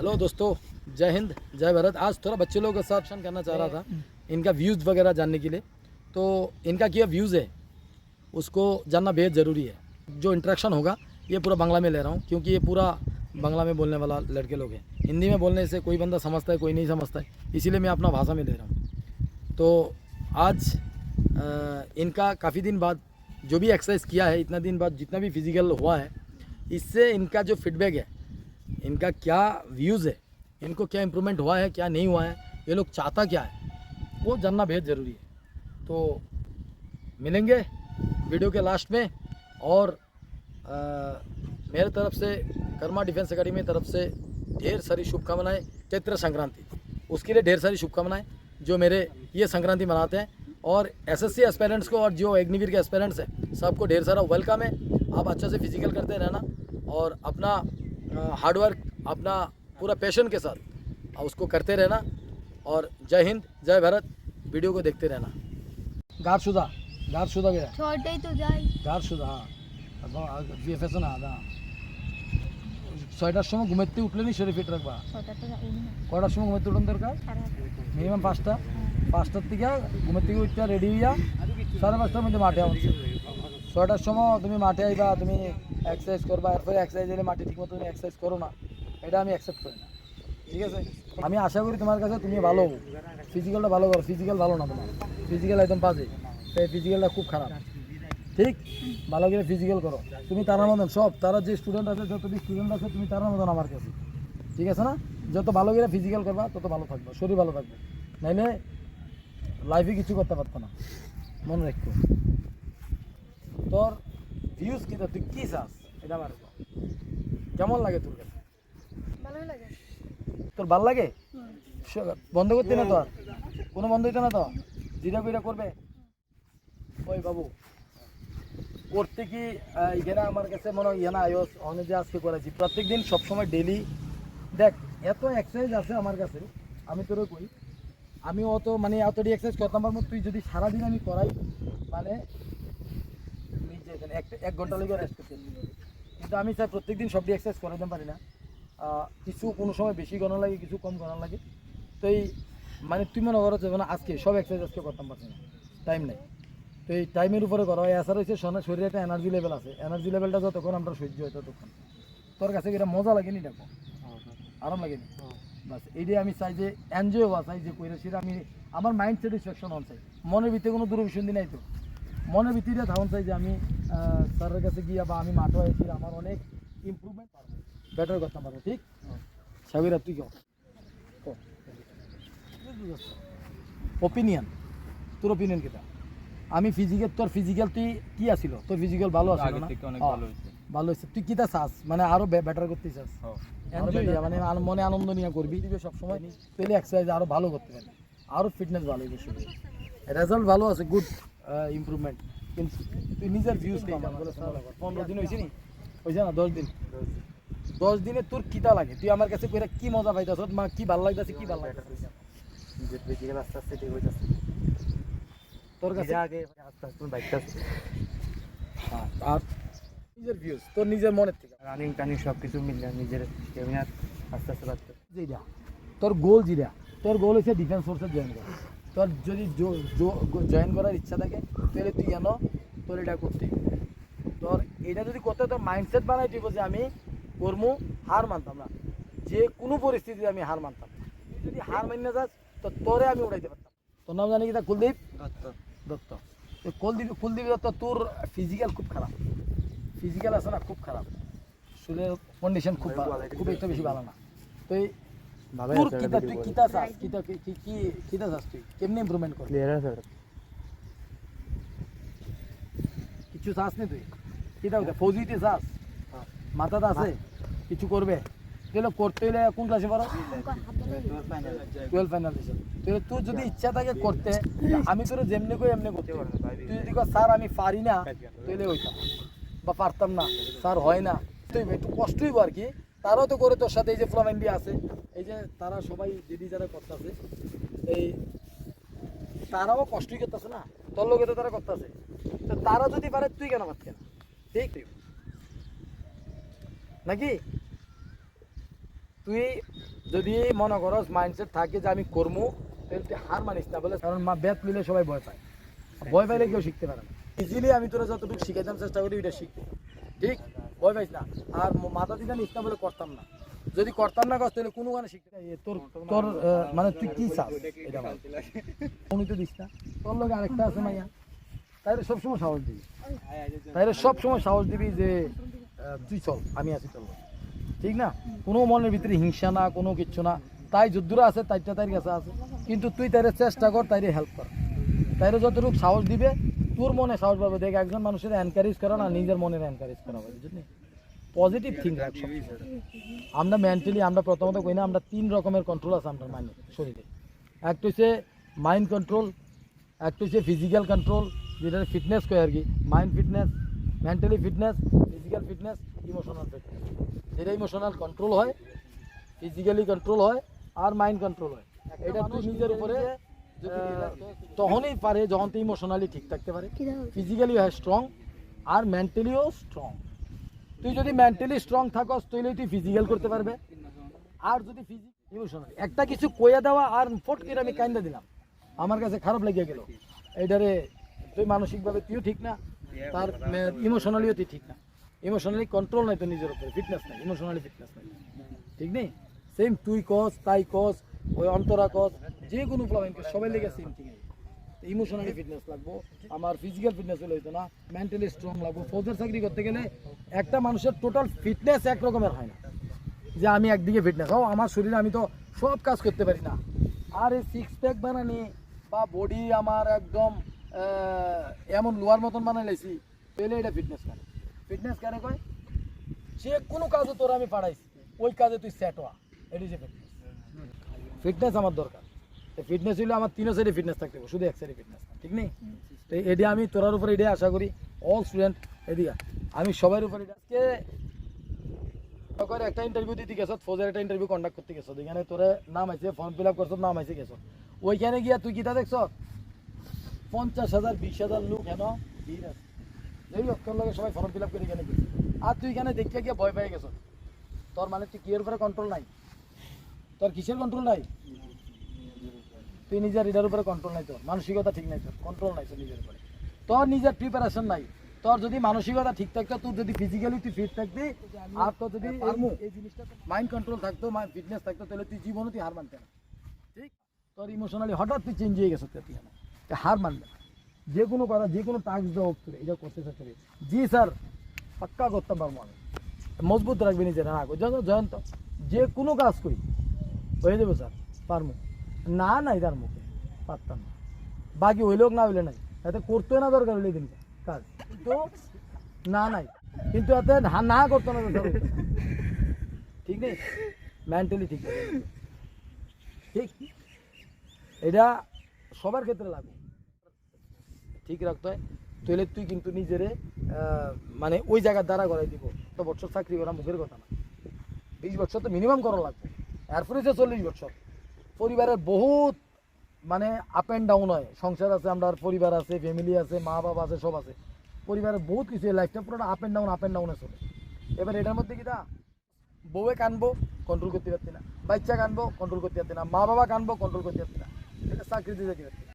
Hello दोस्तों, जय हिंद जय भारत। आज थोड़ा बच्चे लोगों के साथ सेशन करना चाह रहा था इनका व्यूज़ वगैरह जानने के लिए। तो इनका क्या व्यूज़ है उसको जानना बेहद ज़रूरी है। जो इंटरेक्शन होगा ये पूरा बांग्ला में ले रहा हूँ, क्योंकि ये पूरा बांग्ला में बोलने वाला लड़के लोग हैं। हिंदी में बोलने से कोई बंदा समझता है, कोई नहीं समझता है, इसीलिए मैं अपना भाषा में ले रहा हूँ। तो आज इनका काफ़ी दिन बाद जो भी एक्सरसाइज किया है, इतना दिन बाद जितना भी फिजिकल हुआ है, इससे इनका जो फीडबैक है, इनका क्या व्यूज़ है, इनको क्या इम्प्रूवमेंट हुआ है, क्या नहीं हुआ है, ये लोग चाहता क्या है, वो जानना बेहद ज़रूरी है। तो मिलेंगे वीडियो के लास्ट में। और मेरे तरफ से कर्मा डिफेंस अकेडमी की तरफ से ढेर सारी शुभकामनाएं। चैत्र संक्रांति, उसके लिए ढेर सारी शुभकामनाएं जो मेरे ये संक्रांति मनाते हैं। और एसएससी एस्पेरेंट्स को और जो अग्निवीर के एस्पेरेंट्स हैं सबको ढेर सारा वेलकम है। आप अच्छा से फिजिकल करते रहना और अपना हार्डवर्क, अपना पूरा पैशन के साथ उसको करते रहना। और जय हिंद जय भारत। वीडियो को देखते रहना। गारशुदा गया छोटे तो যাই গারশুদা, হ্যাঁ ভিএফএস না দা 6টার সময় ঘুমাতে উঠলে নি শরীর ফিট রাখবা। 6টা তো যাই না, কটার সময় ঘুমাতে উঠুন দরকার? মিনিমাম 5টার থেকে ঘুমাতে উঠতে রেডি হইয়া 5:30টার মধ্যে মাঠে আসছে। 6টার সময় তুমি মাঠে আইবা, তুমি এক্সারসাইজ করবা, এরপরে এক্সারসাইজ এলে মাঠে ঠিকমতো তুমি এক্সারসাইজ করো না, এটা আমি অ্যাকসেপ্ট করি না। ঠিক আছে, আমি আশা করি তোমার কাছে তুমি ভালো হবো, ফিজিক্যালটা ভালো করো। ফিজিক্যাল ভালো না তোমার, ফিজিক্যাল একদম বাজে, তাই ফিজিক্যালটা খুব খারাপ। ঠিক, ভালো করে ফিজিক্যাল করো। তুমি তার মতন সব, তারা যে স্টুডেন্ট আছে, যত স্টুডেন্ট আছে তুমি তার মতন আমার কাছে। ঠিক আছে না? যত ভালো করে ফিজিক্যাল করবা তত ভালো থাকবে, শরীর ভালো থাকবে, নাইলে লাইফে কিছু করতে পারতো না। মনে রাখো। তোর ভিউজ কি, তুই কি চাস এটা আমার কেমন লাগে তোর কাছে? ভালোই লাগে। তোর ভাল লাগে? বন্ধ করতে না, তোর কোনো বন্ধ হইতে না তো? যেটা কইরা করবে। ওই বাবু করতে কি এখানে আমার কাছে মনে হয় না আয়স অনেক যে আজকে করেছি প্রত্যেক দিন সবসময় ডেলি। দেখ এত এক্সারসাইজ আছে আমার কাছে, আমি তোরে কই আমি অত মানে এতটি এক্সারসাইজ করতাম পারবো। তুই যদি সারাদিন আমি করাই মানে এক ঘন্টা লেগে রেস্ট করতে, কিন্তু আমি চাই প্রত্যেক দিন সবটি এক্সারসাইজ করাতে পারি না। কিছু কোনো সময় বেশি গণা লাগে, কিছু কম গণা লাগে। তো এই মানে তুই মনে করো মানে আজকে সব এক্সারসাইজ আজকে করতাম পারছি না, টাইম নেই। তো এই টাইমের উপরে করা হয়। এছাড়া হচ্ছে শরীরে একটা এনার্জি লেভেল আছে, এনার্জি লেভেলটা যতক্ষণ আমরা সহ্য হয় ততক্ষণ। তোর কাছে এটা মজা লাগেনি, দেখো আরাম লাগেনি, বাস এইটাই আমি চাই যে এনজয় হওয়া চাই, যে কইরা সেটা আমি আমার মাইন্ড স্যাটিসফ্যাকশন হন চাই। মনের ভিতরে কোনো দুরভিসন্ধি নাই তো, মনের ভিতরে ধারণ চাই যে আমি স্যারের কাছে গিয়ে বা আমি মাঠে এসে আমার অনেক ইম্প্রুভমেন্ট পারবো, বেটার করতে পারবো। ঠিক সাবিরা, তুই ওপিনিয়ন, তোর ওপিনিয়ন কেটা? আমি ফিজিক্যাল, তোর ফিজিক্যাল তুই কি আসিল? তোর ফিজিক্যাল ভালো আসিল না? ভালো হয়েছে। তুই কিটা চাস মানে আরো বেটার করতে চাস, মানে মনে আনন্দ নিয়ে করবি সবসময়, তাহলে এক্সারসাইজ আরো ভালো করতে পারবি, আরো ফিটনেস ভালো হইবে, রেজাল্ট ভালো আছে, গুড ইমপ্রুভমেন্ট। কিন্তু তুই নিজের ভিউজ 15 দিন হয়েছে নি, হয়েছে না 10 দিন, 10 দিনে তোর কিটা লাগে? তুই আমার কাছে কইরা কি মজা পাইতাছ, মা কি ভালো লাগতেছে, কি ভালো লাগতেছে? যে ফিজিক্যাল আস্তে আস্তে ঠিক হইতাছে তোর কাছে আগে আস্তে আস্তে বাইকটাছে। হ্যাঁ, আর নিজের ভিউজ তোর নিজের মনের থেকে রানিং টানিং সব কিছু মিলে নিজের স্টেমিনা আস্তে আস্তে বাড়তে। যেটা তোর গোল, যেটা তোর গোল হচ্ছে ডিফেন্স ফোর্সে জয়েন করা। তোর যদি জয়েন করার ইচ্ছা থাকে তাহলে তুই কেন তোর এটা করতে, তোর এটা যদি করতে তোর মাইন্ডসেট বানাই দিব যে আমি কর্ম হার মানতাম না, যে কোনো পরিস্থিতিতে আমি হার মানতাম না। তুই যদি হার মান্য যাস তো তোরে আমি উড়াইতে পারতাম। তোর নাম জানি কি? তা কুলদীপ দত্ত। কুলদীপ দত্ত, তোর ফিজিক্যাল খুব খারাপ, ফিজিক্যাল আছে না খুব খারাপ, শরীরের কন্ডিশন খুব খুব একটা বেশি ভালো না। তো তোর কিতা, তুই কিতা চাস, কিতা চাস, তুই কেমনি ইমপ্রুভমেন্ট করবি? কিছু চাস নি তুই? কিতা ফৌজিতে চাস? মাথাতে আছে কিছু করবে? তাহলে করতে হলে কোন ক্লাসে পড়ো? 12 ফাইনাল দিয়েছে। তাহলে তোর যদি ইচ্ছা থাকে করতে, আমি তোর যেমনি কই এমনি করতে পারবো। তুই যদি কর স্যার আমি পারি না, তাহলে হইতাম বা পারতাম না, স্যার হয় না, তুই একটু কষ্ট হইব আর কি। তারাও তো করে তোর সাথে, এই যে ফ্রম ইন্ডিয়া আছে, এই যে তারা সবাই দিদি যারা করতেছে, এই তারাও কষ্টই করতেছে না, তোর লোকে তো তারা করতেছে। তো তারা যদি পারে তুই কেন পারতি না? ঠিক নাকি? তুই যদি মনে করস মাইন্ডসেট থাকে যে আমি করবো, তাহলে তুই হার মানিস না বলে, কারণ ব্যাট মিলে সবাই ভয় পায়, ভয় পাইলে কেউ শিখতে পারে না। ইজিলি আমি তোরা যতটুকু শিখাইতাম চেষ্টা করি ওইটা শিখতে, ঠিক, ভয় পাইস না। আর মাথা দিতে নিস না বলে করতাম না, যদি করতাম না তাহলে কোনো গানে শিখতে তোর তোর মানে তুই কি চাস এটা উনি তো দিস না, তোর লোক আরেকটা আছে মাইয়া, তাইলে সবসময় সাহস দিবি, তাইলে সবসময় সাহস দিবি যে তুই চল আমি আছি চল, ঠিক না? কোনো মনের ভিতরে হিংসা না, কোনো কিচ্ছু না। তাই যুদ্ধরা আছে তাইটা তাই কাছে আছে, কিন্তু তুই তাইরে চেষ্টা কর, তাইরে হেল্প কর, তাইরে যতটুকু সাহস দিবে তোর মনে সাহস পাবে। দেখ একজন মানুষের এনকারেজ করা না, নিজের মনের এনকারেজ করা হয়, বুঝলি? পজিটিভ থিঙ্ক রাখ। আমরা মেন্টালি, আমরা প্রথমত কই না, আমরা 3 রকমের কন্ট্রোল আছে আমাদের মাইন্ডে, শরীরে। একটা হচ্ছে মাইন্ড কন্ট্রোল, একটা হচ্ছে ফিজিক্যাল কন্ট্রোল, যেটা ফিটনেস কয় আর কি, mind fitness, mentally fitness, physical fitness, emotional fitness. যেটা ইমোশনাল কন্ট্রোল হয়, ফিজিক্যালি কন্ট্রোল হয়, আর মাইন্ড কন্ট্রোল হয়। এটা তুই নিজের উপরে তখনই পারে যখন তুই ইমোশনালি ঠিক থাকতে পারে, ফিজিক্যালি হয় স্ট্রং, আর মেন্টালিও স্ট্রং। তুই যদি মেন্টালি স্ট্রং থাকস তাহলে তুই ফিজিক্যাল করতে পারবে। আর যদি ইমোশনালি একটা কিছু কইয়া দেওয়া আর ফট করে আমি কাইন্দা দিলাম, আমার কাছে খারাপ লেগে গেল, এইটারে তুই মানসিকভাবে তুইও ঠিক না, তার ইমোশনালিও তুই ঠিক না। ইমোশনালি কন্ট্রোল নাই তো নিজের উপরে, ফিটনেস নাই, ইমোশনালি ফিটনেস নাই, ঠিক নেই? সেম তুই কস, তাই কস, ওই অন্তরা কস, যে কোনো প্রবলেম সবাই লেগে সেম ঠিক আছে। ইমোশনালি ফিটনেস লাগবো, আমার ফিজিক্যাল ফিটনেস হলে হইতো না, মেন্টালি স্ট্রং লাগবো। ফৌজের চাকরি করতে গেলে একটা মানুষের টোটাল ফিটনেস এক রকমের হয় না, যে আমি একদিকে ফিটনেস হও, আমার শরীরে আমি তো সব কাজ করতে পারি না। আর এই 6 প্যাক বানানি বা বডি আমার একদম এমন লোয়ার মতন বানাই লাইছি, তাহলে এটা ফিটনেস কেন? ফিটনেস কেন কয়? যে কোনো কাজে তোর আমি পাঠাইছি, ওই কাজে তুই সেট হওয়া, এটি যে ফিটনেস। ফিটনেস আমার দরকার, ফিটনেস হইলে আমার 3 সাইডে ফিটনেস থাকতে হবে, শুধু এক সাইডে ফিটনেস না, ঠিক নেই? তো এটি আমি তোরার উপরে এটাই আশা করি, অল স্টুডেন্ট এদিকে আমি সবার উপরে। আজকে একটা ইন্টারভিউ দিতে গেছ, ফৌজের একটা ইন্টারভিউ কন্ডাক্ট করতে গেছ, এখানে তোরে নাম আছে, ফর্ম ফিল আপ করছ, নাম আছে, গেছ ওইখানে গিয়া তুই কিতা দেখছ? 50,000 20,000 লোক হেন ভিড় আছে, এই তোর লগে সবাই ফর্ম ফিল আপ করে এখানে গেছে, আর তুই এখানে দেখিয়া গিয়া ভয় পেয়ে গেছ। তোর মানে তুই কিয়ের উপরে কন্ট্রোল নাই, তোর কিসের কন্ট্রোল নাই? তুই নিজের এটার উপরে কন্ট্রোল নাই, তোর মানসিকতা ঠিক নাই, তোর কন্ট্রোল নাই তোর নিজের উপরে, তোর নিজের প্রিপারেশন নাই। তোর যদি মানসিকতা ঠিক থাকতো, তোর যদি ফিজিক্যালি তুই ফিট থাকতি, আর তোর যদি এই জিনিসটা মাইন্ড কন্ট্রোল থাকতো, ফিটনেস থাকতো, তাহলে তুই জীবনে তুই হার মানতে না, ঠিক? তোর ইমোশনালি হঠাৎ তুই চেঞ্জ হয়ে গেছো, তুই হার মানবে না। যে কোনো করা, যে কোনো টাস্ক দেওয়া হোক, তোর এটা করতে চাচ্ছি, জি স্যার পাক্কা করতে পারবো আমি, মজবুত রাখবি নিজের, হ্যাঁ জয়ন্ত যে কোনো কাজ করি হয়ে যাবে স্যার, পারবো না, নাই তার মুখে পারতাম না, বাকি হইলেও না হইলে নাই, এতে করতে না দরকার হইলে দিন কাজ, তো না নাই, কিন্তু এতে না করতে না দরকার, ঠিক নেই? মেন্টালি ঠিক নেই, ঠিক? এটা সবার ক্ষেত্রে লাগবে, ঠিক রাখতে হয়। তাহলে তুই কিন্তু নিজেরে মানে ওই জায়গার দ্বারা করাই দিব। তো বছর চাকরি করা মুখের কথা না, 20 বছর তো মিনিমাম করা লাগবে, এরপরে যে 40 বছর। পরিবারের বহুত মানে আপ অ্যান্ড ডাউন হয়, সংসার আছে, আমরা পরিবার আছে, ফ্যামিলি আছে, মা বাবা আছে, সব আছে, পরিবারের বহুত কিছু, লাইফটা পুরোটা আপ অ্যান্ড ডাউনে চলে। এবার এটার মধ্যে কি বউয়ে কানবো, কন্ট্রোল করতে পারতি না, বাচ্চা কানবো, কন্ট্রোল করতে পারতি না, মা বাবা কানবো, কন্ট্রোল করতে পারতি না, এটা চাকরিতে যেতে পারতি না।